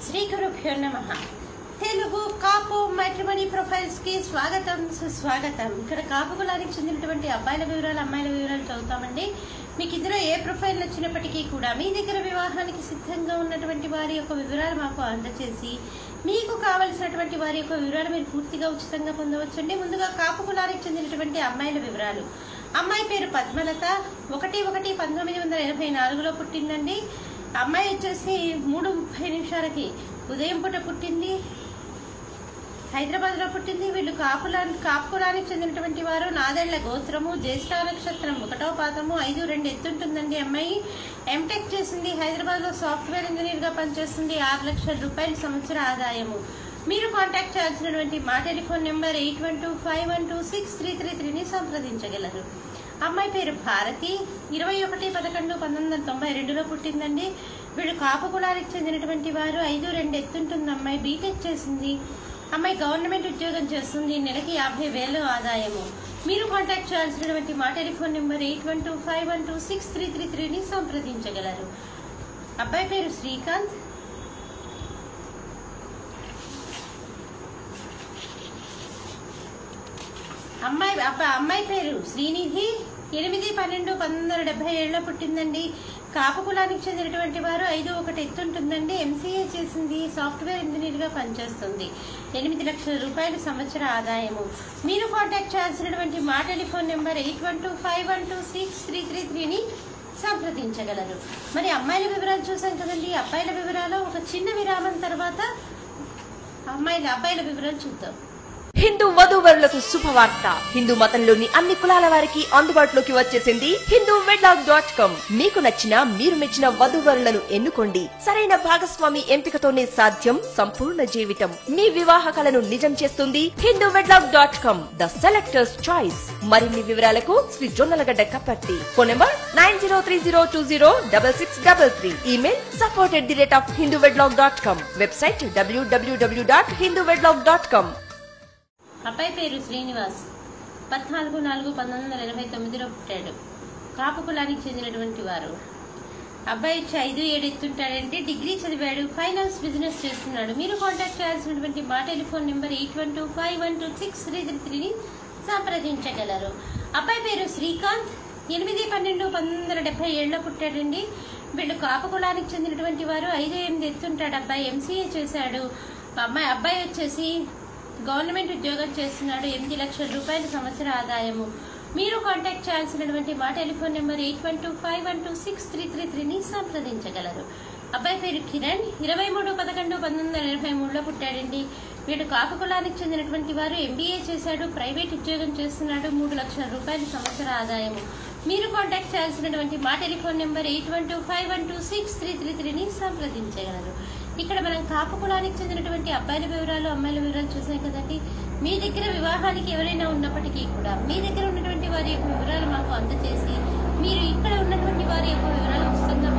శ్రీ గురుభ్యో నమః. తెలుగు కాపు matrimony profiles కి స్వాగతం సుస్వాగతం. ఇక్కడ కాపు కులానికి చెందినటువంటి అబ్బాయిల వివరాలు అమ్మాయిల వివరాలు చదువుతామండి. మీకు ఇందులో ఏ ప్రొఫైల్ వచ్చినప్పటికీ కూడా మీ దగ్గర వివాహానికి సిద్ధంగా ఉన్నటువంటి వారి యొక్క వివరాలు మాకు అందజేసి మీకు కావలసినటువంటి వారి యొక్క వివరాలు మీరు పూర్తిగా ఉచితంగా పొందవచ్చండి. ముందుగా కాపు కులానికి చెందినటువంటి అమ్మాయిల వివరాలు. అమ్మాయి పేరు పద్మలత, 1/1/1984లో పుట్టిందండి. అమ్మాయి వచ్చేసి 3:30 ఉదయం పూట పుట్టింది, హైదరాబాద్ లో పుట్టింది. వీళ్ళు కాపు కులానికి చెందినటువంటి వారు. నాదేళ్ల గోత్రము, జ్యేష్ఠ నక్షత్రం, 1వ పాదము, 5'2" ఎత్తుంటుందండి. అమ్మాయి ఎంటెక్ చేసింది, హైదరాబాద్ లో సాఫ్ట్వేర్ ఇంజనీర్ గా పనిచేస్తుంది. 6 లక్షల రూపాయల సంవత్సర ఆదాయము. మీరు కాంటాక్ట్ చేయాల్సినటువంటి మా టెలిఫోన్ నెంబర్ 8125126333ని సంప్రదించగలరు. అమ్మాయి పేరు భారతి, 21/11/1992లో పుట్టిందండి. వీళ్ళు కాపు కులానికి చెందినటువంటి వారు. 5'2" ఎత్తుంటుంది. అమ్మాయి బీటెక్ చేసింది. అమ్మాయి గవర్నమెంట్ ఉద్యోగం చేస్తుంది. నెలకి 50,000 ఆదాయము. మీరు కాంటాక్ట్ చేయాల్సినటువంటి మా టెలిఫోన్ నెంబర్ 8125126333ని సంప్రదించగలరు. అబ్బాయి పేరు శ్రీకాంత్, అమ్మాయి పేరు శ్రీనిధి, 8/12/1977లో పుట్టిందండి. కాపు కులానికి చెందినటువంటి వారు. 5'1" ఎత్తుంటుందండి. ఎంసీఏ చేసింది, సాఫ్ట్వేర్ ఇంజనీర్ గా పనిచేస్తుంది. 8 లక్షల రూపాయల సంవత్సర ఆదాయము. మీరు కాంటాక్ట్ చేయాల్సినటువంటి మా టెలిఫోన్ నెంబర్ 8125126333ని సంప్రదించగలరు. మరి అమ్మాయిల వివరాలు చూసాం కదండి. అబ్బాయిల వివరాలు ఒక చిన్న విరామం తర్వాత అబ్బాయిల వివరాలు చూద్దాం. హిందూ వధూవరులకు శుభవార్త. హిందూ మతంలోని అన్ని కులాల వారికి అందుబాటులోకి వచ్చేసింది HinduWedlock.com. మీకు నచ్చిన మీరు మెచ్చిన వధూవరులను ఎన్నుకోండి. సరైన భాగస్వామి ఎంపికతోనే సాధ్యం సంపూర్ణ జీవితం. మీ వివాహ కలను నిజం చేస్తుంది HinduWedlock.com, ద సెలెక్టర్స్ చాయిస్. మరిన్ని వివరాలకు Shri Jonnalagadda Kapparthi. Phone number 9030206633. Email support@hinduwedlock.com. Website www.hinduwedlock.com. అబ్బాయి పేరు శ్రీనివాస్, 14/4/1989లో పుట్టాడు. కాపు కులానికి చెందినటువంటి వారు. అబ్బాయి 5'7" ఎత్తుంటాడంటే డిగ్రీ చదివాడు. ఫైనాన్స్ బిజినెస్ చేస్తున్నాడు. మీరు కాంటాక్ట్ చేయాల్సినటువంటి మా టెలిఫోన్ నెంబర్ 8125126333ని సంప్రదించగలరు. అబ్బాయి పేరు శ్రీకాంత్, 8/12/1977లో పుట్టాడండి. వీళ్ళు కాపు కులానికి చెందినటువంటి వారు. 5'8" ఎత్తుంటాడు. అబ్బాయి ఎంసీఏ చేశాడు. అబ్బాయి వచ్చేసి గవర్నమెంట్ ఉద్యోగం చేస్తున్నాడు. 8 లక్షల రూపాయల సంవత్సర ఆదాయము. మీరు కాంటాక్ట్ చేయాల్సినటువంటి మా టెలిఫోన్ నెంబర్ 8125126333ని సంప్రదించగలరు. అబ్బాయి పేరు కిరణ్, 23/11/1983లో పుట్టాడండి. వీడు కాపు కులానికి చెందినటువంటి వారు. ఎంబీఏ చేశాడు, ప్రైవేట్ ఉద్యోగం చేస్తున్నాడు. 3 లక్షల రూపాయల సంవత్సర ఆదాయము. మీరు కాంటాక్ట్ చేయాల్సినటువంటి మా టెలిఫోన్ నెంబర్ 8125126333ని సంప్రదించగలరు. ఇక్కడ మనం కాపు కులానికి చెందినటువంటి అబ్బాయిల వివరాలు అమ్మాయిల వివరాలు చూసాం కదండి. మీ దగ్గర వివాహానికి ఎవరైనా ఉన్నప్పటికీ కూడా మీ దగ్గర ఉన్నటువంటి వారి యొక్క వివరాలు మాకు అందజేసి మీరు ఇక్కడ ఉన్నటువంటి వారి యొక్క వివరాలు ఉచితంగా